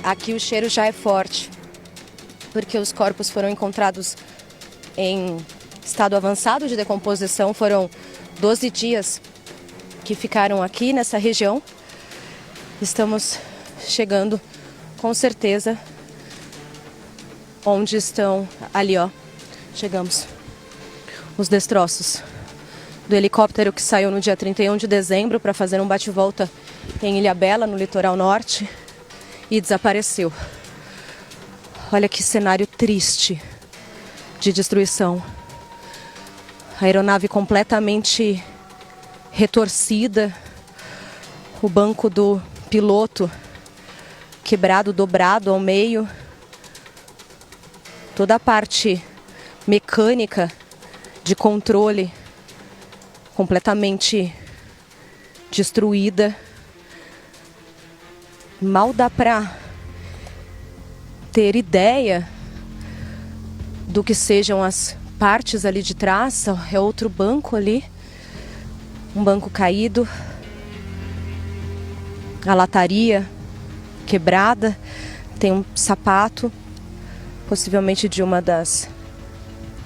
Aqui o cheiro já é forte, porque os corpos foram encontrados em estado avançado de decomposição. Foram 12 dias que ficaram aqui nessa região. Estamos chegando com certeza onde estão, ali ó, chegamos, os destroços do helicóptero que saiu no dia 31 de dezembro para fazer um bate-volta em Ilhabela, no litoral norte, e desapareceu. Olha que cenário triste de destruição. A aeronave completamente retorcida, o banco do piloto quebrado, dobrado ao meio, toda a parte mecânica de controle completamente destruída. Mal dá para ter ideia do que sejam as partes ali de trás. É outro banco ali, um banco caído, a lataria quebrada, tem um sapato, possivelmente de uma das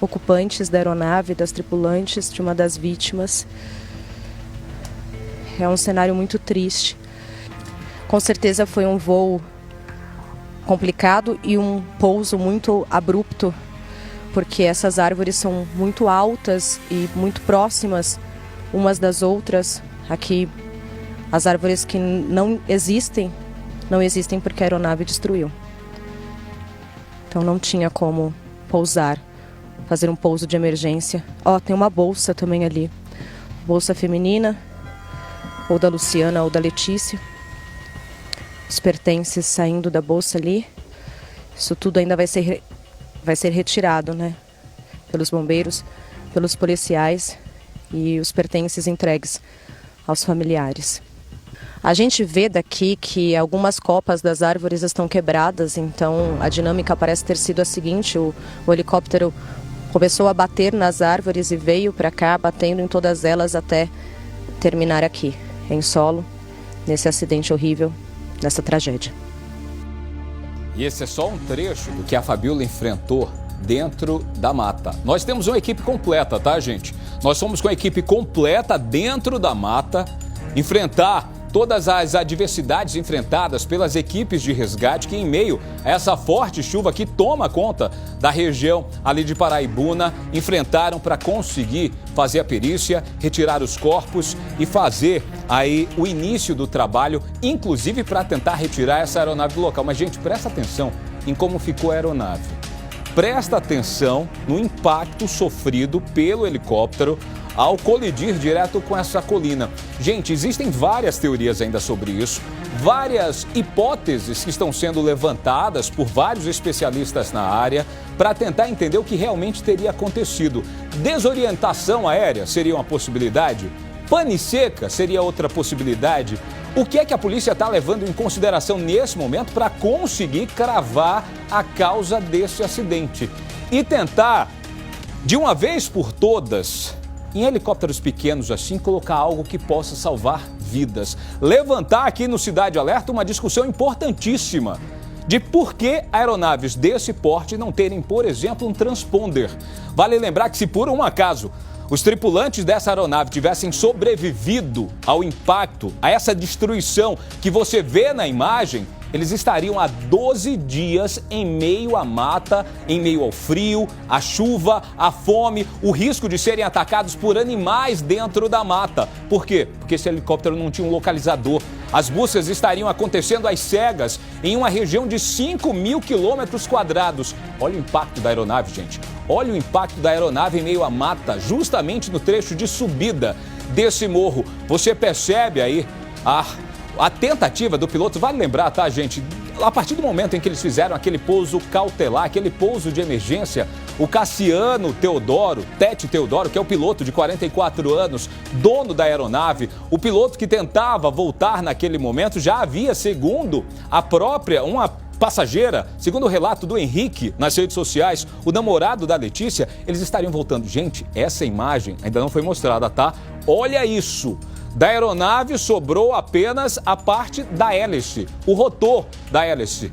ocupantes da aeronave, das tripulantes, de uma das vítimas. É um cenário muito triste. Com certeza foi um voo complicado e um pouso muito abrupto, porque essas árvores são muito altas e muito próximas umas das outras. Aqui, as árvores que não existem porque a aeronave destruiu. Então não tinha como pousar, fazer um pouso de emergência. Ó, tem uma bolsa também ali, bolsa feminina, ou da Luciana ou da Letícia. Os pertences saindo da bolsa ali. Isso tudo ainda vai ser retirado, né? Pelos bombeiros, pelos policiais, e os pertences entregues aos familiares. A gente vê daqui que algumas copas das árvores estão quebradas, então a dinâmica parece ter sido a seguinte: o helicóptero começou a bater nas árvores e veio para cá, batendo em todas elas até terminar aqui, em solo, nesse acidente horrível, nessa tragédia. E esse é só um trecho do que a Fabiola enfrentou dentro da mata. Nós temos uma equipe completa, tá, gente? Nós somos com a equipe completa dentro da mata, enfrentar todas as adversidades enfrentadas pelas equipes de resgate que, em meio a essa forte chuva que toma conta da região ali de Paraibuna, enfrentaram para conseguir fazer a perícia, retirar os corpos e fazer aí o início do trabalho, inclusive para tentar retirar essa aeronave do local. Mas, gente, presta atenção em como ficou a aeronave. Presta atenção no impacto sofrido pelo helicóptero ao colidir direto com essa colina. Gente, existem várias teorias ainda sobre isso, várias hipóteses que estão sendo levantadas por vários especialistas na área para tentar entender o que realmente teria acontecido. Desorientação aérea seria uma possibilidade? Pane seca seria outra possibilidade? O que é que a polícia está levando em consideração nesse momento para conseguir cravar a causa desse acidente? E tentar, de uma vez por todas, em helicópteros pequenos assim, colocar algo que possa salvar vidas. Levantar aqui no Cidade Alerta uma discussão importantíssima de por que aeronaves desse porte não terem, por exemplo, um transponder. Vale lembrar que, se por um acaso os tripulantes dessa aeronave tivessem sobrevivido ao impacto, a essa destruição que você vê na imagem, eles estariam há 12 dias em meio à mata, em meio ao frio, à chuva, à fome, o risco de serem atacados por animais dentro da mata. Por quê? Porque esse helicóptero não tinha um localizador. As buscas estariam acontecendo às cegas, em uma região de 5.000 quilômetros quadrados. Olha o impacto da aeronave, gente. Olha o impacto da aeronave em meio à mata, justamente no trecho de subida desse morro. Você percebe aí a tentativa do piloto. Vale lembrar, tá, gente? A partir do momento em que eles fizeram aquele pouso cautelar, aquele pouso de emergência, o Cassiano Teodoro, Tete Teodoro, que é o piloto de 44 anos, dono da aeronave, o piloto que tentava voltar naquele momento, já havia, segundo a própria, uma passageira, segundo o relato do Henrique nas redes sociais, o namorado da Letícia, eles estariam voltando. Gente, essa imagem ainda não foi mostrada, tá? Olha isso! Da aeronave sobrou apenas a parte da hélice, o rotor da hélice.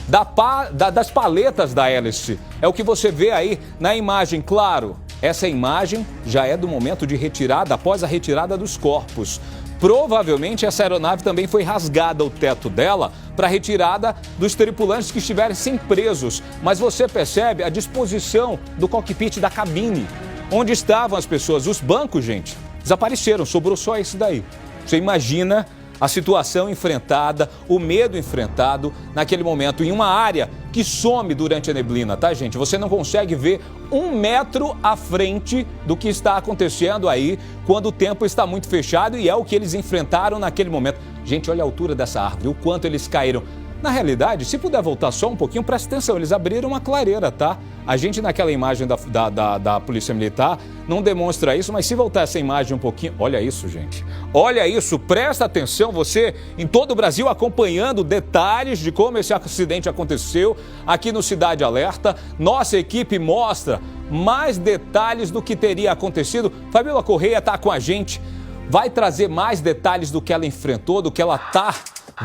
das paletas da hélice. É o que você vê aí na imagem, claro. Essa imagem já é do momento de retirada, após a retirada dos corpos. Provavelmente essa aeronave também foi rasgada, o teto dela, para retirada dos tripulantes que estivessem presos. Mas você percebe a disposição do cockpit da cabine, onde estavam as pessoas. Os bancos, gente, desapareceram, sobrou só esse daí. Você imagina a situação enfrentada, o medo enfrentado naquele momento, em uma área que some durante a neblina, tá, gente? Você não consegue ver 1 metro à frente do que está acontecendo aí, quando o tempo está muito fechado, e é o que eles enfrentaram naquele momento. Gente, olha a altura dessa árvore, o quanto eles caíram. Na realidade, se puder voltar só um pouquinho, presta atenção, eles abriram uma clareira, tá? A gente naquela imagem da Polícia Militar não demonstra isso, mas se voltar essa imagem um pouquinho, olha isso, gente. Olha isso, presta atenção, você em todo o Brasil acompanhando detalhes de como esse acidente aconteceu aqui no Cidade Alerta. Nossa equipe mostra mais detalhes do que teria acontecido. Fabíola Correia está com a gente, vai trazer mais detalhes do que ela enfrentou, do que ela está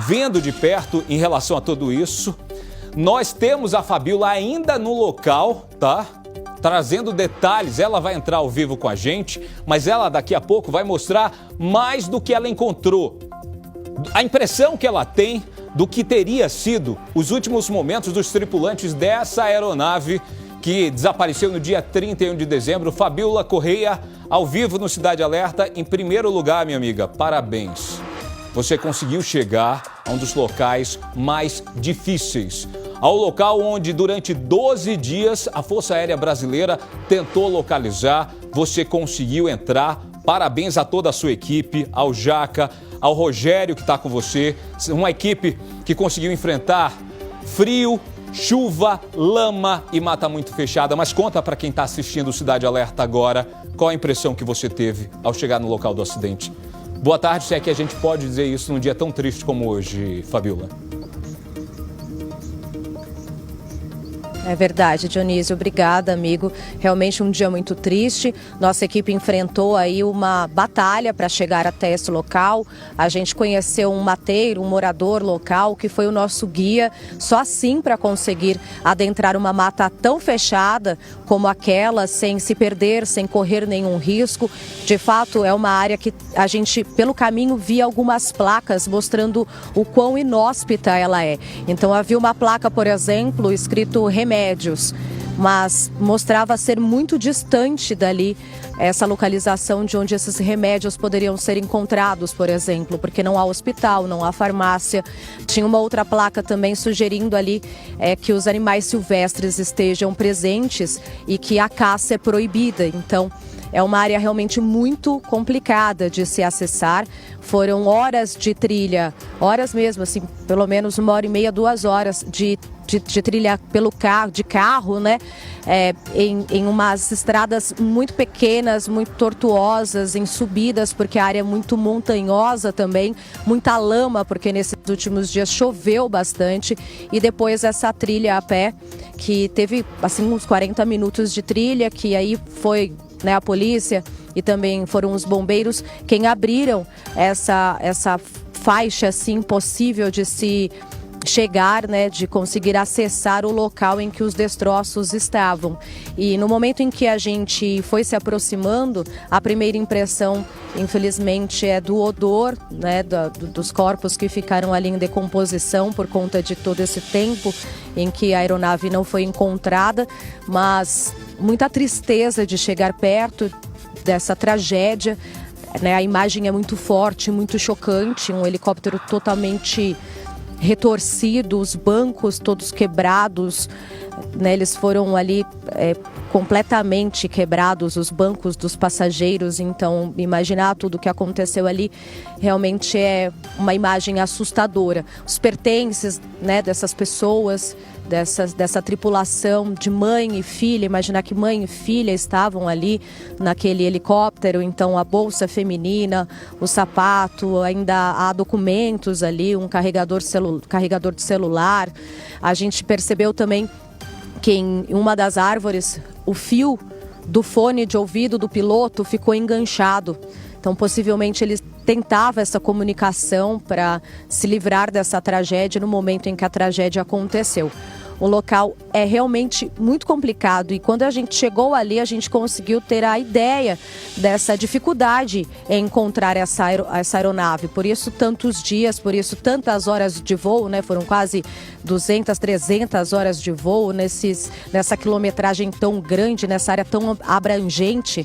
vendo de perto em relação a tudo isso. Nós temos a Fabíola ainda no local, tá? Trazendo detalhes, ela vai entrar ao vivo com a gente, mas ela daqui a pouco vai mostrar mais do que ela encontrou. A impressão que ela tem do que teria sido os últimos momentos dos tripulantes dessa aeronave que desapareceu no dia 31 de dezembro. Fabíola Correia, ao vivo no Cidade Alerta. Em primeiro lugar, minha amiga, parabéns. Você conseguiu chegar a um dos locais mais difíceis, ao local onde durante 12 dias a Força Aérea Brasileira tentou localizar. Você conseguiu entrar. Parabéns a toda a sua equipe, ao Jaca, ao Rogério que está com você. Uma equipe que conseguiu enfrentar frio, chuva, lama e mata muito fechada. Mas conta para quem está assistindo o Cidade Alerta agora, qual a impressão que você teve ao chegar no local do acidente. Boa tarde, se é que a gente pode dizer isso num dia tão triste como hoje, Fabíola. É verdade, Dionísio. Obrigada, amigo. Realmente um dia muito triste. Nossa equipe enfrentou aí uma batalha para chegar até esse local. A gente conheceu um mateiro, um morador local, que foi o nosso guia. Só assim para conseguir adentrar uma mata tão fechada como aquela, sem se perder, sem correr nenhum risco. De fato, é uma área que a gente, pelo caminho, via algumas placas mostrando o quão inóspita ela é. Então, havia uma placa, por exemplo, escrito remédios, mas mostrava ser muito distante dali essa localização de onde esses remédios poderiam ser encontrados, por exemplo, porque não há hospital, não há farmácia. Tinha uma outra placa também sugerindo ali que os animais silvestres estejam presentes e que a caça é proibida. Então, é uma área realmente muito complicada de se acessar. Foram horas de trilha, horas mesmo, assim, pelo menos 1h30, 2 horas de trilha de carro, né? Em umas estradas muito pequenas, muito tortuosas, em subidas, porque a área é muito montanhosa também, muita lama, porque nesses últimos dias choveu bastante, e depois essa trilha a pé, que teve assim uns 40 minutos de trilha, que aí foi, né, a polícia e também foram os bombeiros quem abriram essa faixa assim impossível de se chegar, né, de conseguir acessar o local em que os destroços estavam. E no momento em que a gente foi se aproximando, a primeira impressão, infelizmente, é do odor, né, dos corpos que ficaram ali em decomposição por conta de todo esse tempo em que a aeronave não foi encontrada, mas muita tristeza de chegar perto dessa tragédia, né? A imagem é muito forte, muito chocante, um helicóptero totalmente retorcido, os bancos todos quebrados, né? Eles foram ali completamente quebrados, os bancos dos passageiros. Então, imaginar tudo o que aconteceu ali realmente é uma imagem assustadora. Os pertences, né, dessas pessoas, dessa tripulação de mãe e filha, imaginar que mãe e filha estavam ali naquele helicóptero. Então, a bolsa feminina, o sapato, ainda há documentos ali, um carregador de celular. A gente percebeu também que em uma das árvores o fio do fone de ouvido do piloto ficou enganchado. Então, possivelmente eles tentava essa comunicação para se livrar dessa tragédia no momento em que a tragédia aconteceu. O local é realmente muito complicado e quando a gente chegou ali, a gente conseguiu ter a ideia dessa dificuldade em encontrar essa aeronave. Por isso, tantos dias, por isso, tantas horas de voo, né? Foram quase 200, 300 horas de voo nessa quilometragem tão grande, nessa área tão abrangente.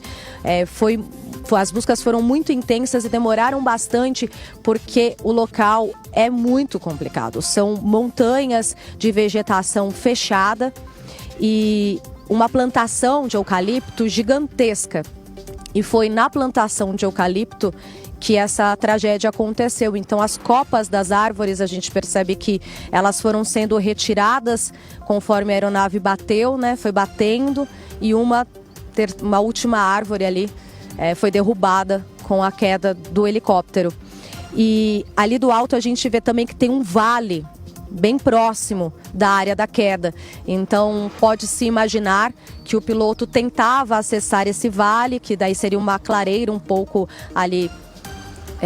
As buscas foram muito intensas e demoraram bastante porque o local é muito complicado. São montanhas de vegetação fechada e uma plantação de eucalipto gigantesca. E foi na plantação de eucalipto que essa tragédia aconteceu. Então, as copas das árvores, a gente percebe que elas foram sendo retiradas conforme a aeronave bateu, né? Foi batendo e uma última árvore ali foi derrubada com a queda do helicóptero. E ali do alto a gente vê também que tem um vale bem próximo da área da queda. Então pode-se imaginar que o piloto tentava acessar esse vale, que daí seria uma clareira um pouco ali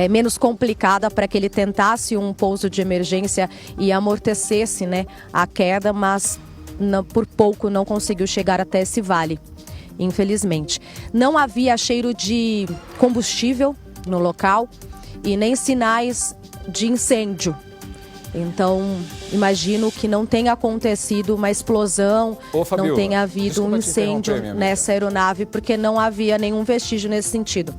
menos complicada para que ele tentasse um pouso de emergência e amortecesse, né, a queda, mas por pouco não conseguiu chegar até esse vale. Infelizmente. Não havia cheiro de combustível no local e nem sinais de incêndio. Então, imagino que não tenha acontecido uma explosão, Fabiola, não tenha havido um incêndio nessa aeronave, porque não havia nenhum vestígio nesse sentido.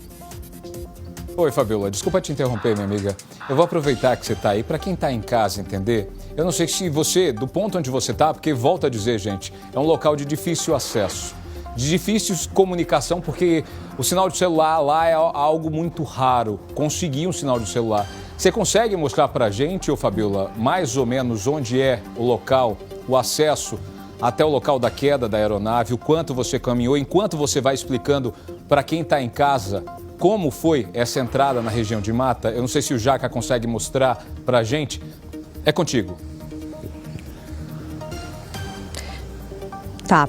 Oi, Fabiola, desculpa te interromper, minha amiga. Eu vou aproveitar que você está aí, para quem está em casa entender. Eu não sei se você, do ponto onde você está, porque volto a dizer, gente, é um local de difícil acesso. De difícil comunicação, porque o sinal de celular lá é algo muito raro, conseguir um sinal de celular. Você consegue mostrar para a gente, ô Fabiola, mais ou menos onde é o local, o acesso até o local da queda da aeronave, o quanto você caminhou, enquanto você vai explicando para quem está em casa como foi essa entrada na região de mata? Eu não sei se o Jaca consegue mostrar para a gente. É contigo. Tá,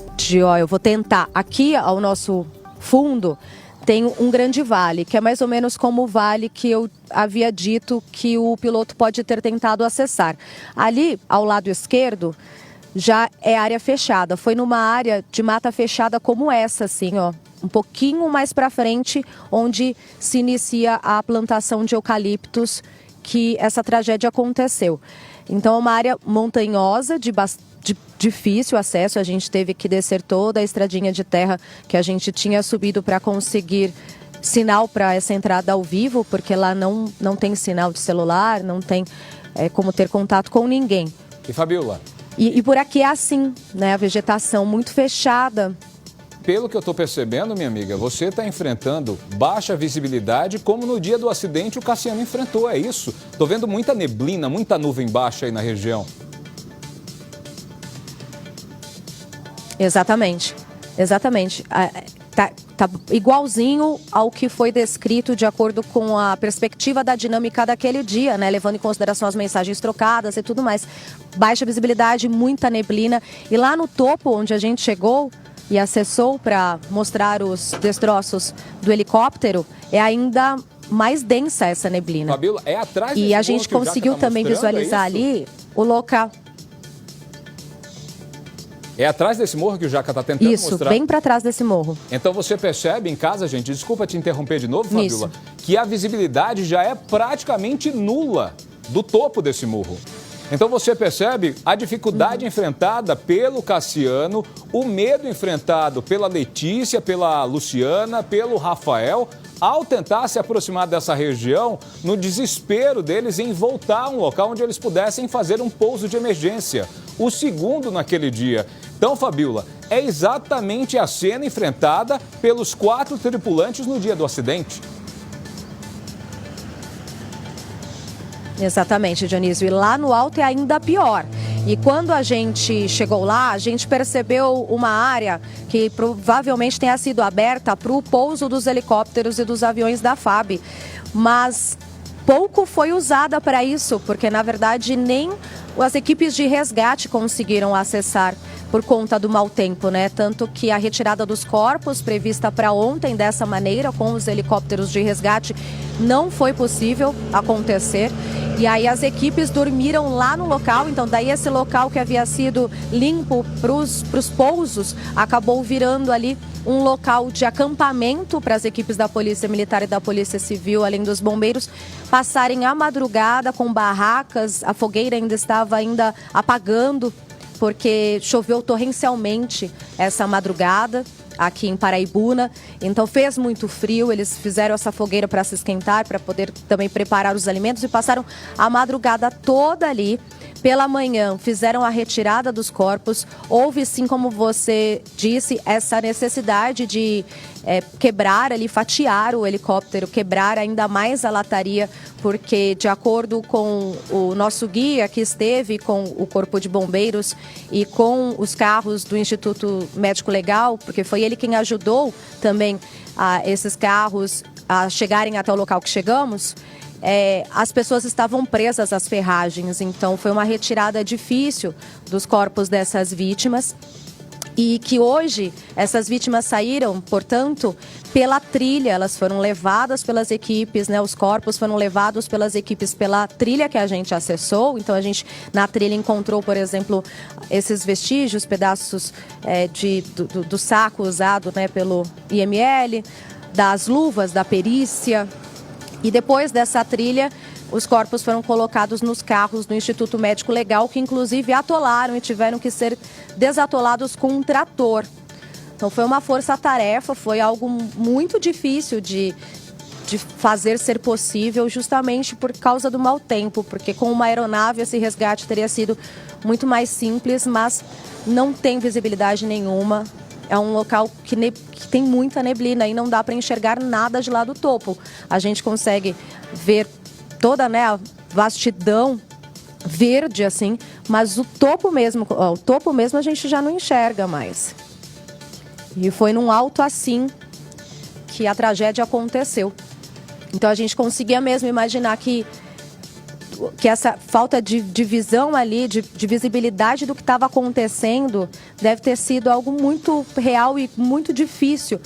eu vou tentar. Aqui ao nosso fundo tem um grande vale, que é mais ou menos como o vale que eu havia dito que o piloto pode ter tentado acessar. Ali, ao lado esquerdo, já é área fechada. Foi numa área de mata fechada como essa, assim, ó. Um pouquinho mais para frente, onde se inicia a plantação de eucaliptos que essa tragédia aconteceu. Então, é uma área montanhosa, de difícil acesso. A gente teve que descer toda a estradinha de terra que a gente tinha subido para conseguir sinal para essa entrada ao vivo, porque lá não tem sinal de celular, não tem como ter contato com ninguém. E Fabiola? E por aqui é assim, né? A vegetação muito fechada. Pelo que eu estou percebendo, minha amiga, você está enfrentando baixa visibilidade, como no dia do acidente o Cassiano enfrentou, é isso? Estou vendo muita neblina, muita nuvem baixa aí na região. Exatamente. Tá igualzinho ao que foi descrito de acordo com a perspectiva da dinâmica daquele dia, né? Levando em consideração as mensagens trocadas e tudo mais. Baixa visibilidade, muita neblina. E lá no topo, onde a gente chegou e acessou para mostrar os destroços do helicóptero, é ainda mais densa essa neblina. Fabiola, é atrás desse E a gente conseguiu também visualizar ali o local. É atrás desse morro que o Jaca está tentando mostrar? Isso, bem para trás desse morro. Então você percebe em casa, gente, desculpa te interromper de novo, Fabiola, que a visibilidade já é praticamente nula do topo desse morro. Então você percebe a dificuldade enfrentada pelo Cassiano, o medo enfrentado pela Letícia, pela Luciana, pelo Rafael, ao tentar se aproximar dessa região, no desespero deles em voltar a um local onde eles pudessem fazer um pouso de emergência. O segundo naquele dia. Então, Fabiola, é exatamente a cena enfrentada pelos 4 tripulantes no dia do acidente. Exatamente, Dionísio. E lá no alto é ainda pior. E quando a gente chegou lá, a gente percebeu uma área que provavelmente tenha sido aberta para o pouso dos helicópteros e dos aviões da FAB. Mas pouco foi usada para isso, porque na verdade nem as equipes de resgate conseguiram acessar por conta do mau tempo, né? Tanto que a retirada dos corpos prevista para ontem dessa maneira, com os helicópteros de resgate, não foi possível acontecer. E aí as equipes dormiram lá no local, então daí esse local que havia sido limpo para os pousos acabou virando ali um local de acampamento para as equipes da Polícia Militar e da Polícia Civil, além dos bombeiros, passarem a madrugada com barracas. A fogueira ainda estava apagando, porque choveu torrencialmente essa madrugada aqui em Paraibuna, então fez muito frio. Eles fizeram essa fogueira para se esquentar, para poder também preparar os alimentos, e passaram a madrugada toda ali. Pela manhã fizeram a retirada dos corpos. Houve sim, como você disse, essa necessidade de quebrar ali, fatiar o helicóptero, quebrar ainda mais a lataria, porque de acordo com o nosso guia que esteve com o Corpo de Bombeiros e com os carros do Instituto Médico Legal, porque foi ele quem ajudou também esses carros a chegarem até o local que chegamos, as pessoas estavam presas às ferragens, então foi uma retirada difícil dos corpos dessas vítimas. E que hoje essas vítimas saíram, portanto, pela trilha. Elas foram levadas pelas equipes, né? Os corpos foram levados pelas equipes pela trilha que a gente acessou. Então a gente na trilha encontrou, por exemplo, esses vestígios, pedaços do saco usado, né, pelo IML, das luvas da perícia. E depois dessa trilha, os corpos foram colocados nos carros do Instituto Médico Legal, que inclusive atolaram e tiveram que ser desatolados com um trator. Então foi uma força-tarefa, foi algo muito difícil de fazer ser possível, justamente por causa do mau tempo, porque com uma aeronave esse resgate teria sido muito mais simples, mas não tem visibilidade nenhuma. É um local que tem muita neblina e não dá para enxergar nada de lá do topo. A gente consegue ver toda, né, a vastidão verde, assim, mas o topo mesmo a gente já não enxerga mais. E foi num alto assim que a tragédia aconteceu. Então a gente conseguia mesmo imaginar que essa falta de visão ali, de visibilidade do que estava acontecendo, deve ter sido algo muito real e muito difícil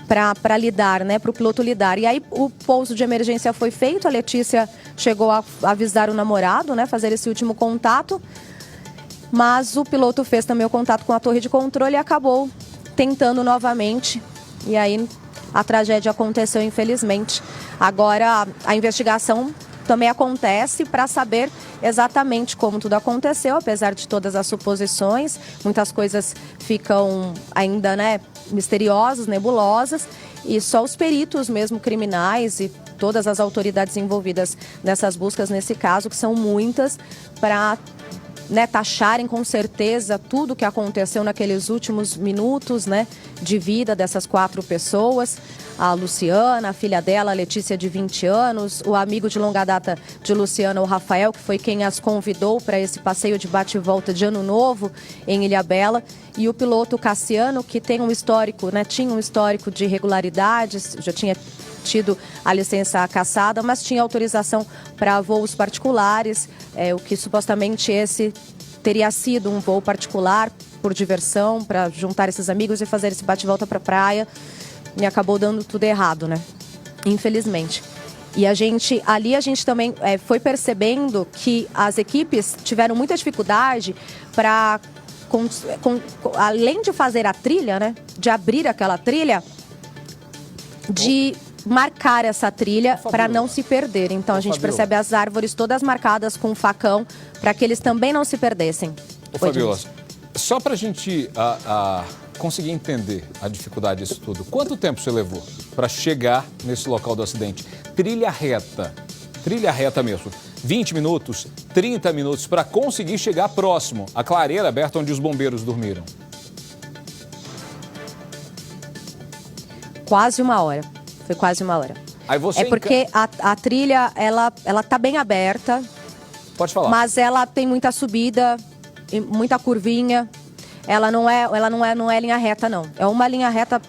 para lidar, né, para o piloto lidar. E aí o pouso de emergência foi feito, a Letícia chegou a avisar o namorado, né, fazer esse último contato, mas o piloto fez também o contato com a torre de controle e acabou tentando novamente, e aí a tragédia aconteceu, infelizmente. Agora a investigação também acontece para saber exatamente como tudo aconteceu, apesar de todas as suposições. Muitas coisas ficam ainda, né, misteriosas, nebulosas, e só os peritos mesmo criminais e todas as autoridades envolvidas nessas buscas, nesse caso, que são muitas, para, né, taxarem com certeza tudo o que aconteceu naqueles últimos minutos, né, de vida dessas 4 pessoas. A Luciana, a filha dela, a Letícia, de 20 anos, o amigo de longa data de Luciana, o Rafael, que foi quem as convidou para esse passeio de bate e volta de Ano Novo em Ilhabela, e o piloto Cassiano, que tem um histórico, né, tinha um histórico de irregularidades, já tinha tido a licença cassada, mas tinha autorização para voos particulares, o que supostamente esse teria sido um voo particular por diversão, para juntar esses amigos e fazer esse bate e volta para a praia. E acabou dando tudo errado, né? Infelizmente. E a gente também foi percebendo que as equipes tiveram muita dificuldade para, além de fazer a trilha, né? De abrir aquela trilha, de marcar essa trilha para não se perder. Então a gente percebe as árvores todas marcadas com facão para que eles também não se perdessem. Fabiola, só para a gente conseguir entender a dificuldade disso tudo, quanto tempo você levou para chegar nesse local do acidente? Trilha reta mesmo, 20 minutos, 30 minutos para conseguir chegar próximo à clareira aberta onde os bombeiros dormiram? Quase 1 hora, foi quase 1 hora. Aí você porque a trilha, ela tá bem aberta. Pode falar. Mas ela tem muita subida, muita curvinha. Ela não é linha reta, não. É uma linha reta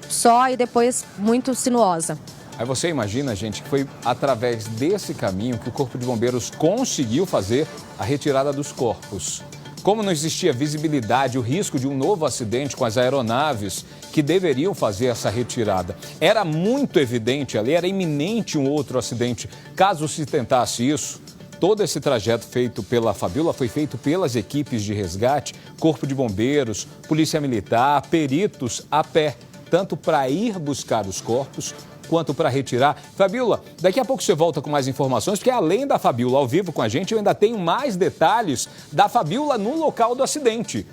só e depois muito sinuosa. Aí você imagina, gente, que foi através desse caminho que o Corpo de Bombeiros conseguiu fazer a retirada dos corpos. Como não existia visibilidade, o risco de um novo acidente com as aeronaves que deveriam fazer essa retirada. Era muito evidente ali, era iminente um outro acidente. Caso se tentasse isso, todo esse trajeto feito pela Fabiola foi feito pelas equipes de resgate, Corpo de Bombeiros, Polícia Militar, peritos a pé, tanto para ir buscar os corpos quanto para retirar. Fabiola, daqui a pouco você volta com mais informações, porque além da Fabiola ao vivo com a gente, eu ainda tenho mais detalhes da Fabiola no local do acidente.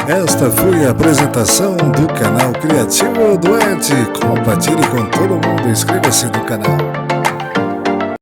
Esta foi a apresentação do canal Criativo Duende. Compartilhe com todo mundo, inscreva-se no canal.